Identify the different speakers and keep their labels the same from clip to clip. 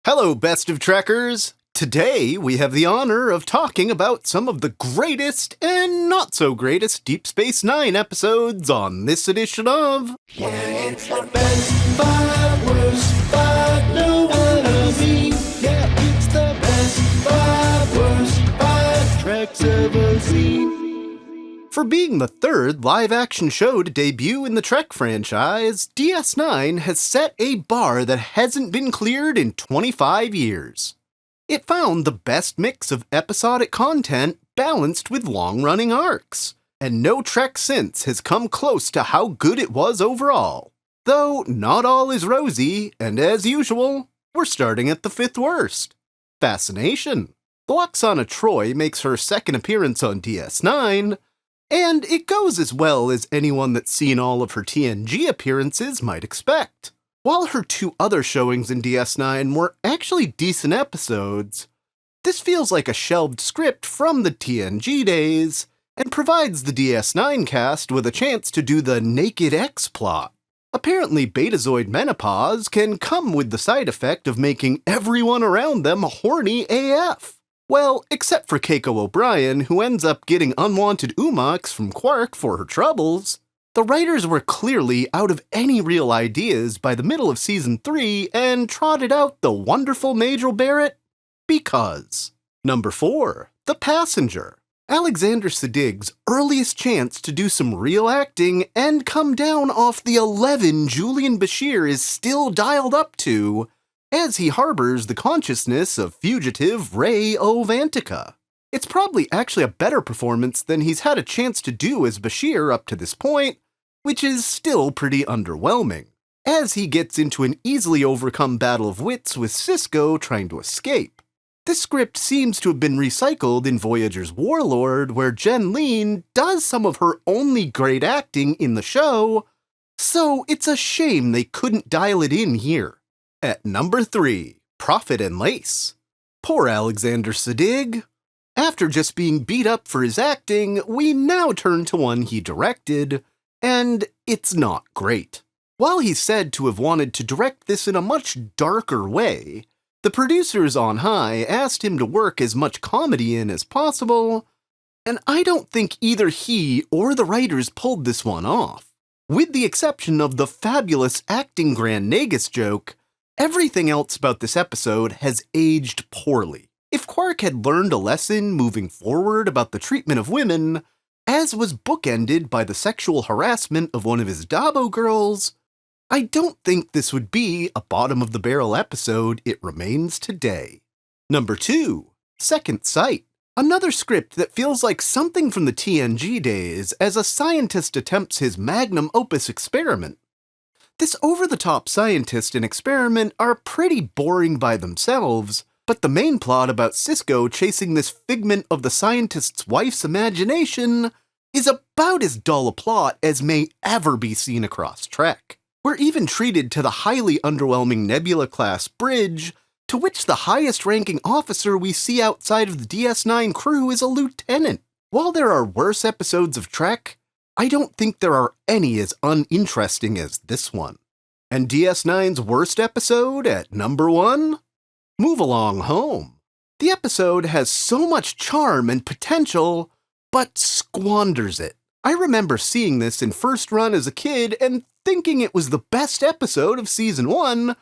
Speaker 1: Hello, best of Trekkers! Today we have the honor of talking about some of the greatest and not so greatest Deep Space Nine episodes on this edition of...
Speaker 2: Yeah, it's the best five, worst five, know what I mean? Yeah, it's the best five, worst five Treks ever seen.
Speaker 1: For being the third live-action show to debut in the Trek franchise, DS9 has set a bar that hasn't been cleared in 25 years. It found the best mix of episodic content balanced with long-running arcs, and no Trek since has come close to how good it was overall. Though not all is rosy, and as usual, we're starting at the fifth worst. Fascination. Lwaxana Troi makes her second appearance on DS9, and it goes as well as anyone that's seen all of her TNG appearances might expect. While her two other showings in DS9 were actually decent episodes, this feels like a shelved script from the TNG days, and provides the DS9 cast with a chance to do the Naked X plot. Apparently Betazoid menopause can come with the side effect of making everyone around them horny AF. Well, except for Keiko O'Brien, who ends up getting unwanted umaks from Quark for her troubles. The writers were clearly out of any real ideas by the middle of Season 3 and trotted out the wonderful Majel Barrett because. Number 4. The Passenger. Alexander Siddig's earliest chance to do some real acting and come down off the 11 Julian Bashir is still dialed up to, as he harbors the consciousness of fugitive Ray Ovantica. It's probably actually a better performance than he's had a chance to do as Bashir up to this point, which is still pretty underwhelming, as he gets into an easily overcome battle of wits with Sisko trying to escape. This script seems to have been recycled in Voyager's Warlord, where Jen Lean does some of her only great acting in the show, so it's a shame they couldn't dial it in here. At number 3, Prophet and Lace. Poor Alexander Siddig. After just being beat up for his acting, we now turn to one he directed, and it's not great. While he's said to have wanted to direct this in a much darker way, the producers on high asked him to work as much comedy in as possible, and I don't think either he or the writers pulled this one off. With the exception of the fabulous acting Grand Nagus joke, everything else about this episode has aged poorly. If Quark had learned a lesson moving forward about the treatment of women, as was bookended by the sexual harassment of one of his Dabo girls, I don't think this would be a bottom-of-the-barrel episode it remains today. Number 2. Second Sight. Another script that feels like something from the TNG days as a scientist attempts his magnum opus experiment. This over-the-top scientist and experiment are pretty boring by themselves, but the main plot about Sisko chasing this figment of the scientist's wife's imagination is about as dull a plot as may ever be seen across Trek. We're even treated to the highly underwhelming Nebula-class bridge, to which the highest-ranking officer we see outside of the DS9 crew is a lieutenant. While there are worse episodes of Trek, I don't think there are any as uninteresting as this one. And DS9's worst episode at number 1? Move Along Home. The episode has so much charm and potential, but squanders it. I remember seeing this in first run as a kid and thinking it was the best episode of Season 1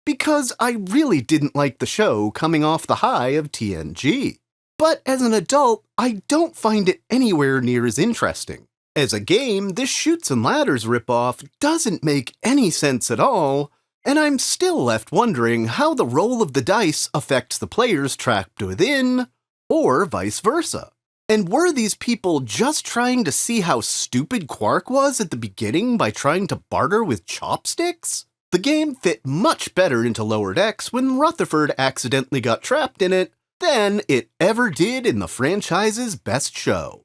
Speaker 1: because I really didn't like the show coming off the high of TNG. But as an adult, I don't find it anywhere near as interesting. As a game, this Chutes and Ladders ripoff doesn't make any sense at all, and I'm still left wondering how the roll of the dice affects the players trapped within, or vice versa. And were these people just trying to see how stupid Quark was at the beginning by trying to barter with chopsticks? The game fit much better into Lower Decks when Rutherford accidentally got trapped in it than it ever did in the franchise's best show.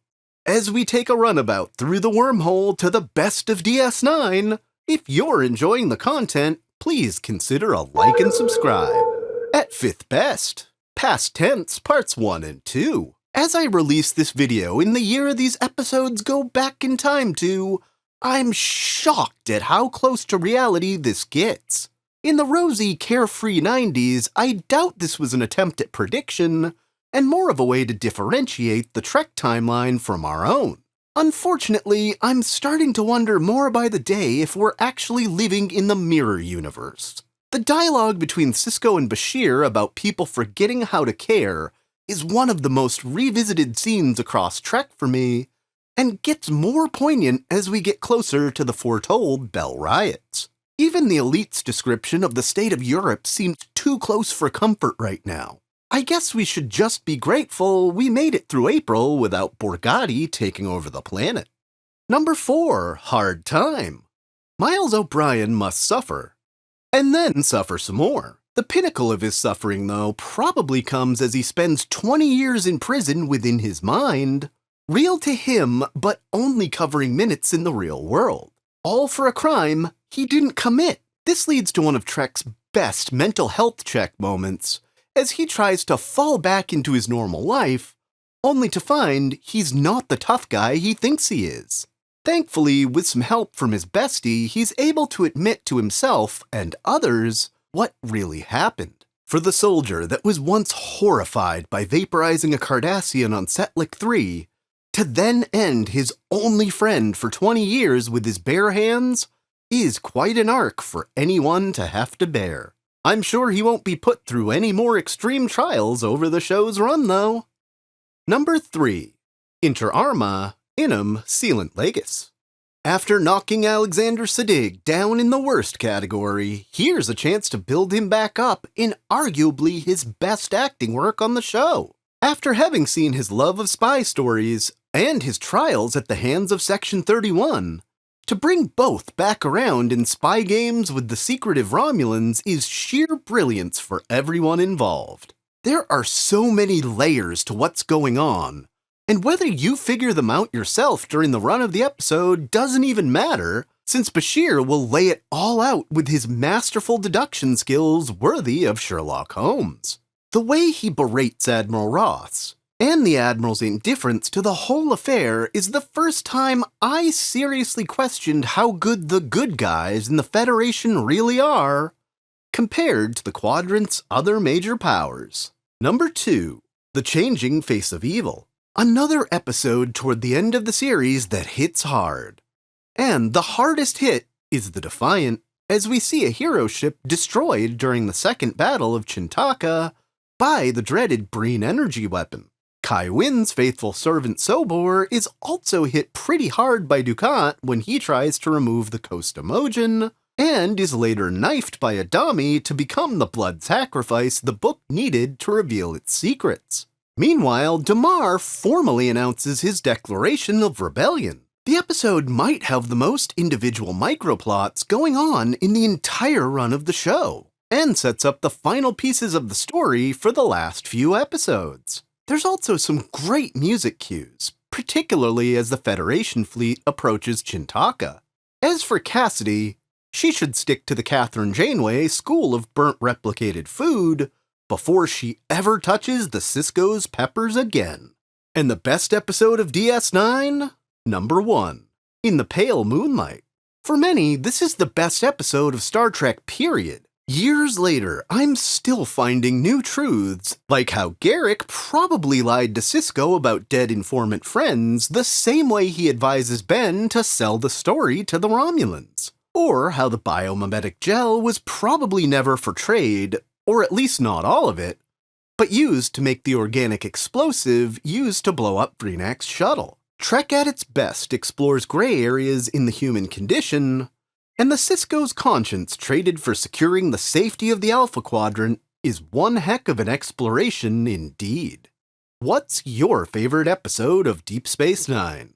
Speaker 1: As we take a runabout through the wormhole to the best of DS9, if you're enjoying the content, please consider a like and subscribe. At 5th best, Past Tense Parts 1 and 2. As I release this video in the year these episodes go back in time to, I'm shocked at how close to reality this gets. In the rosy, carefree 90s, I doubt this was an attempt at prediction, and more of a way to differentiate the Trek timeline from our own. Unfortunately, I'm starting to wonder more by the day if we're actually living in the mirror universe. The dialogue between Sisko and Bashir about people forgetting how to care is one of the most revisited scenes across Trek for me, and gets more poignant as we get closer to the foretold Bell riots. Even the elite's description of the state of Europe seems too close for comfort right now. I guess we should just be grateful we made it through April without Borgatti taking over the planet. Number 4, Hard Time. Miles O'Brien must suffer, and then suffer some more. The pinnacle of his suffering, though, probably comes as he spends 20 years in prison within his mind, real to him, but only covering minutes in the real world. All for a crime he didn't commit. This leads to one of Trek's best mental health check moments, as he tries to fall back into his normal life, only to find he's not the tough guy he thinks he is. Thankfully, with some help from his bestie, he's able to admit to himself and others what really happened. For the soldier that was once horrified by vaporizing a Cardassian on Setlik 3, to then end his only friend for 20 years with his bare hands is quite an arc for anyone to have to bear. I'm sure he won't be put through any more extreme trials over the show's run, though. Number 3. Inter Arma Inum Sealant Legis. After knocking Alexander Siddig down in the worst category, here's a chance to build him back up in arguably his best acting work on the show. After having seen his love of spy stories and his trials at the hands of Section 31, to bring both back around in spy games with the secretive Romulans is sheer brilliance for everyone involved. There are so many layers to what's going on, and whether you figure them out yourself during the run of the episode doesn't even matter, since Bashir will lay it all out with his masterful deduction skills worthy of Sherlock Holmes. The way he berates Admiral Ross, and the Admiral's indifference to the whole affair, is the first time I seriously questioned how good the good guys in the Federation really are, compared to the Quadrant's other major powers. Number 2. The Changing Face of Evil. Another episode toward the end of the series that hits hard. And the hardest hit is the Defiant, as we see a hero ship destroyed during the second battle of Chintaka by the dreaded Breen energy weapon. Kai Wynn's faithful servant Sobor is also hit pretty hard by Dukat when he tries to remove the Costa-Mojan, and is later knifed by Adami to become the blood sacrifice the book needed to reveal its secrets. Meanwhile, Damar formally announces his declaration of rebellion. The episode might have the most individual microplots going on in the entire run of the show, and sets up the final pieces of the story for the last few episodes. There's also some great music cues, particularly as the Federation fleet approaches Chintaka. As for Cassidy, she should stick to the Catherine Janeway school of burnt replicated food before she ever touches the Sisko's peppers again. And the best episode of DS9? Number 1. In the Pale Moonlight. For many, this is the best episode of Star Trek, period. Years later, I'm still finding new truths, like how Garrick probably lied to Sisko about dead informant friends the same way he advises Ben to sell the story to the Romulans. Or how the biomimetic gel was probably never for trade, or at least not all of it, but used to make the organic explosive used to blow up Vreenak's shuttle. Trek at its best explores gray areas in the human condition, and the Sisko's conscience traded for securing the safety of the Alpha Quadrant is one heck of an exploration indeed. What's your favorite episode of Deep Space Nine?